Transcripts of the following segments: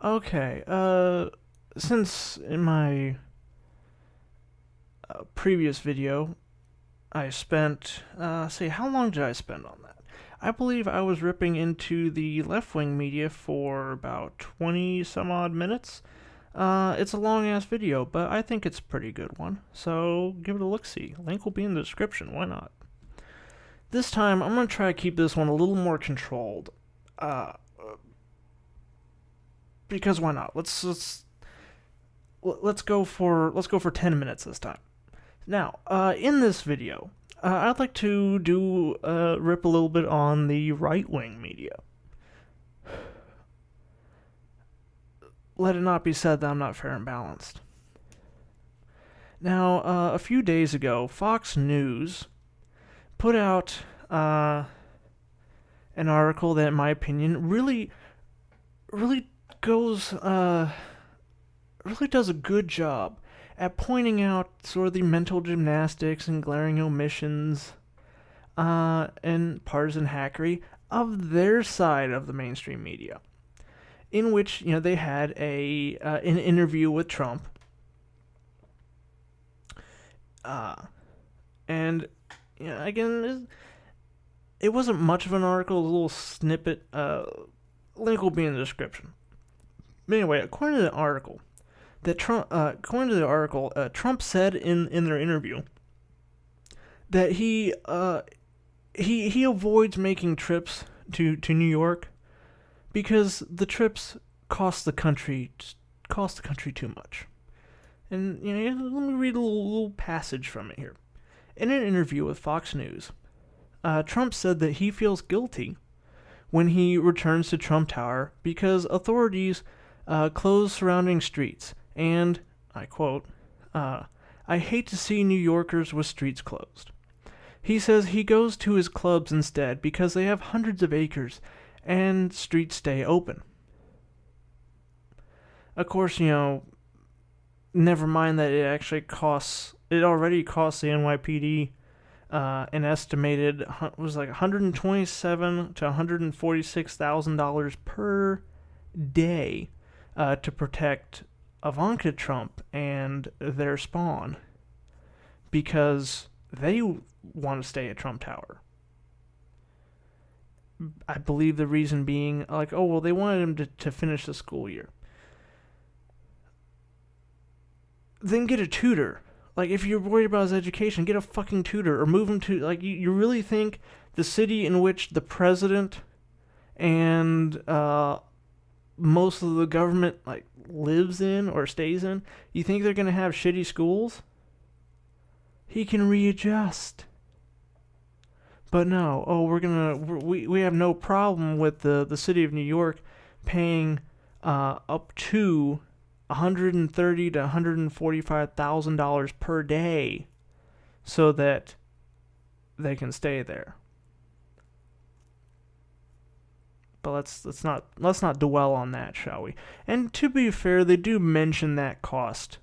Okay, since in my previous video, I spent, how long did I spend on that? I believe I was ripping into the left-wing media for about 20 some odd minutes. It's a long-ass video, but I think it's a pretty good one, so give it a look-see. Link will be in the description, why not? This time, I'm going to try to keep this one a little more controlled. Because why not? Let's go for 10 minutes this time. Now, in this video, I'd like to rip a little bit on the right-wing media. Let it not be said that I'm not fair and balanced. Now, a few days ago, Fox News put out an article that, in my opinion, really goes really does a good job at pointing out sort of the mental gymnastics and glaring omissions and partisan hackery of their side of the mainstream media, in which they had an interview with Trump, and again, it wasn't much of an article, a little snippet. Link will be in the description. But anyway, according to the article, Trump said in their interview that he avoids making trips to New York because the trips cost the country too much. And let me read a little passage from it here. In an interview with Fox News, Trump said that he feels guilty when he returns to Trump Tower because authorities close surrounding streets, and, I quote, I hate to see New Yorkers with streets closed. He says he goes to his clubs instead because they have hundreds of acres and streets stay open. Of course, never mind that it already costs the NYPD an estimated was like $127,000 to $146,000 per day to protect Ivanka Trump and their spawn because they want to stay at Trump Tower. I believe the reason being they wanted him to finish the school year. Then get a tutor. If you're worried about his education, get a fucking tutor or move him to, you really think the city in which the president and most of the government, lives in or stays in, you think they're going to have shitty schools? He can readjust. But no, we have no problem with the city of New York paying up to $130,000 to $145,000 per day so that they can stay there. But let's not dwell on that, shall we? And to be fair, they do mention that cost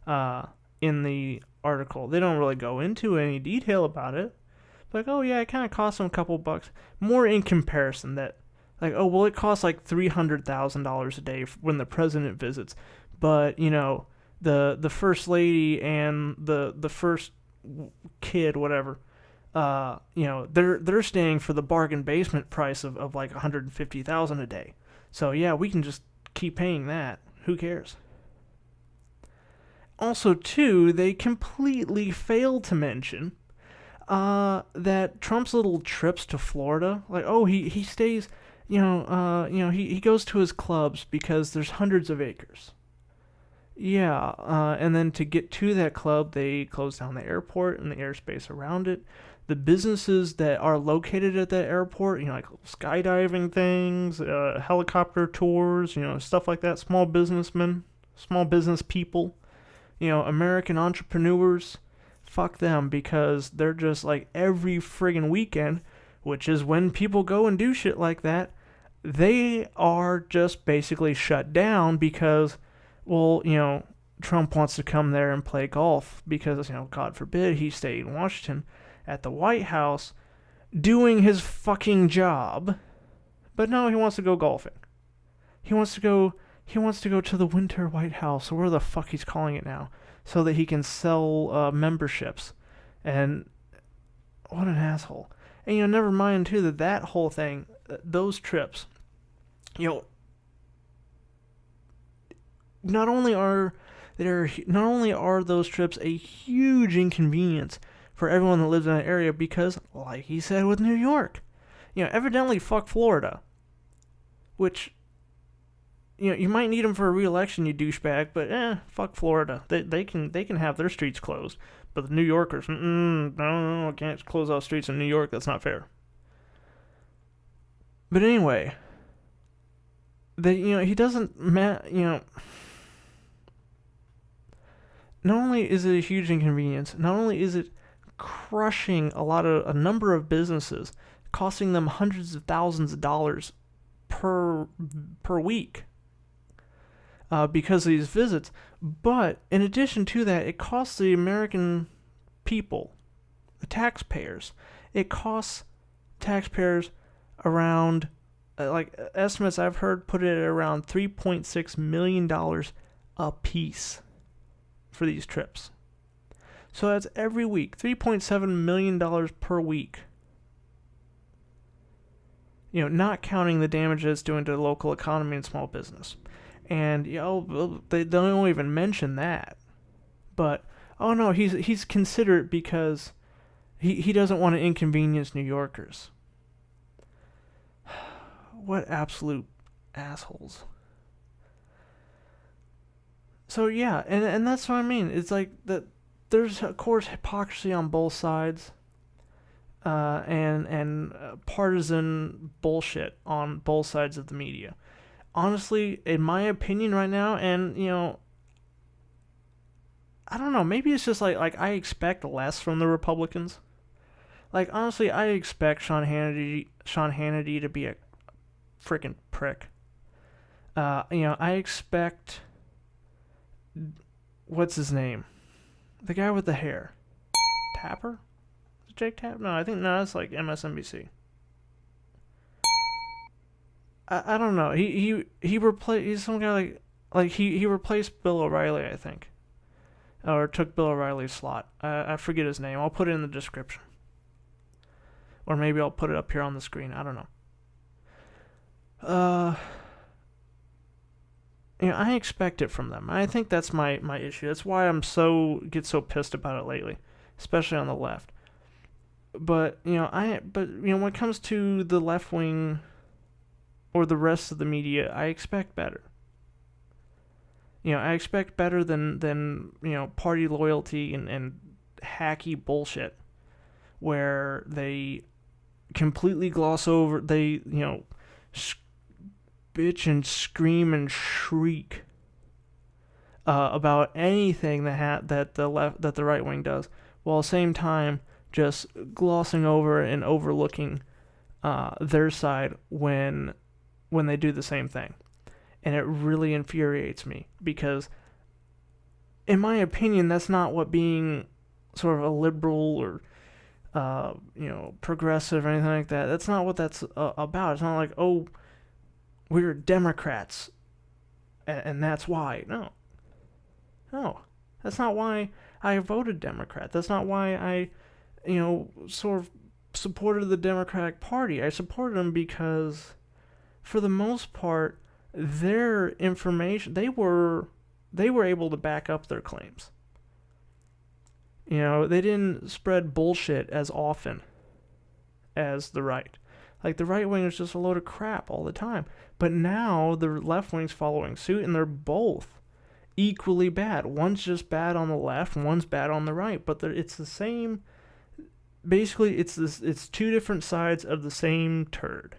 in the article. They don't really go into any detail about it. It kind of costs them a couple bucks more in comparison. That it costs $300,000 a day when the president visits, but the first lady and the first kid, whatever, they're staying for the bargain basement price of $150,000 a day. So yeah, we can just keep paying that. Who cares? Also, too, they completely failed to mention that Trump's little trips to Florida, he stays, he goes to his clubs because there's hundreds of acres. Yeah, and then to get to that club, they close down the airport and the airspace around it. The businesses that are located at that airport, skydiving things, helicopter tours, stuff like that. Small business people, American entrepreneurs. Fuck them, because they're just every friggin' weekend, which is when people go and do shit like that, they are just basically shut down because, Trump wants to come there and play golf because, God forbid, he stayed in Washington at the White House doing his fucking job. But no, he wants to go golfing. He wants to go he wants to go to the Winter White House, or where the fuck he's calling it now, so that he can sell memberships. And what an asshole. And, never mind, too, that whole thing, those trips, not only are those trips a huge inconvenience for everyone that lives in that area, because, like he said with New York, evidently fuck Florida, which, you might need them for a re-election, you douchebag, but fuck Florida. They can have their streets closed, but the New Yorkers, no, can't close off streets in New York. That's not fair. But anyway, he doesn't, not only is it a huge inconvenience, not only is it crushing a number of businesses, costing them hundreds of thousands of dollars per week because of these visits, but in addition to that, it costs the American people, the taxpayers, it costs taxpayers around, estimates I've heard put it at around $3.6 million a piece for these trips. So that's every week, $3.7 million per week. Not counting the damage it's doing to the local economy and small business. And, they don't even mention that. But, oh no, he's considerate because he doesn't want to inconvenience New Yorkers. What absolute assholes. So yeah, and that's what I mean. It's like that. There's of course hypocrisy on both sides, and partisan bullshit on both sides of the media. Honestly, in my opinion, right now, and I don't know. Maybe it's just like I expect less from the Republicans. Like honestly, I expect Sean Hannity to be a freaking prick. I expect. What's his name? The guy with the hair. Tapper? Is it Jake Tapper? No, that's like MSNBC. I don't know. He replaced. He's some guy he replaced Bill O'Reilly, I think, or took Bill O'Reilly's slot. I forget his name. I'll put it in the description, or maybe I'll put it up here on the screen. I don't know. I expect it from them. I think that's my issue. That's why get so pissed about it lately, especially on the left. But when it comes to the left wing or the rest of the media, I expect better. I expect better than party loyalty and hacky bullshit where they completely gloss over, they bitch and scream and shriek about anything that the right wing does, while at the same time just glossing over and overlooking their side when they do the same thing. And it really infuriates me because, in my opinion, that's not what being sort of a liberal or progressive or anything like that. That's not what that's about. It's not like, oh, we're Democrats, and that's why. No, that's not why I voted Democrat. That's not why I, sort of supported the Democratic Party. I supported them because, for the most part, their information, they were able to back up their claims. They didn't spread bullshit as often as the right. Like, the right wing is just a load of crap all the time. But now the left wing's following suit, and they're both equally bad. One's just bad on the left, one's bad on the right. But it's the same. Basically, it's two different sides of the same turd.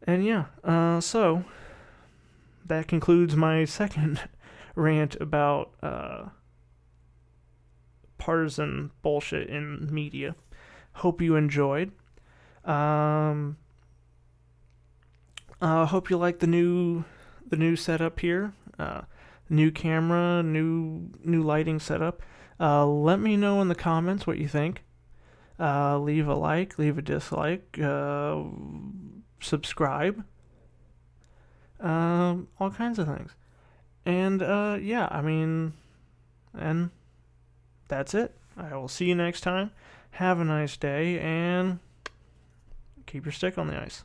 And yeah, so that concludes my second rant about partisan bullshit in media. Hope you enjoyed. Hope you like the new setup here. New camera, new lighting setup. Let me know in the comments what you think. Leave a like, leave a dislike, subscribe. all kinds of things. And, yeah, I mean, and that's it. I will see you next time. Have a nice day, and keep your stick on the ice.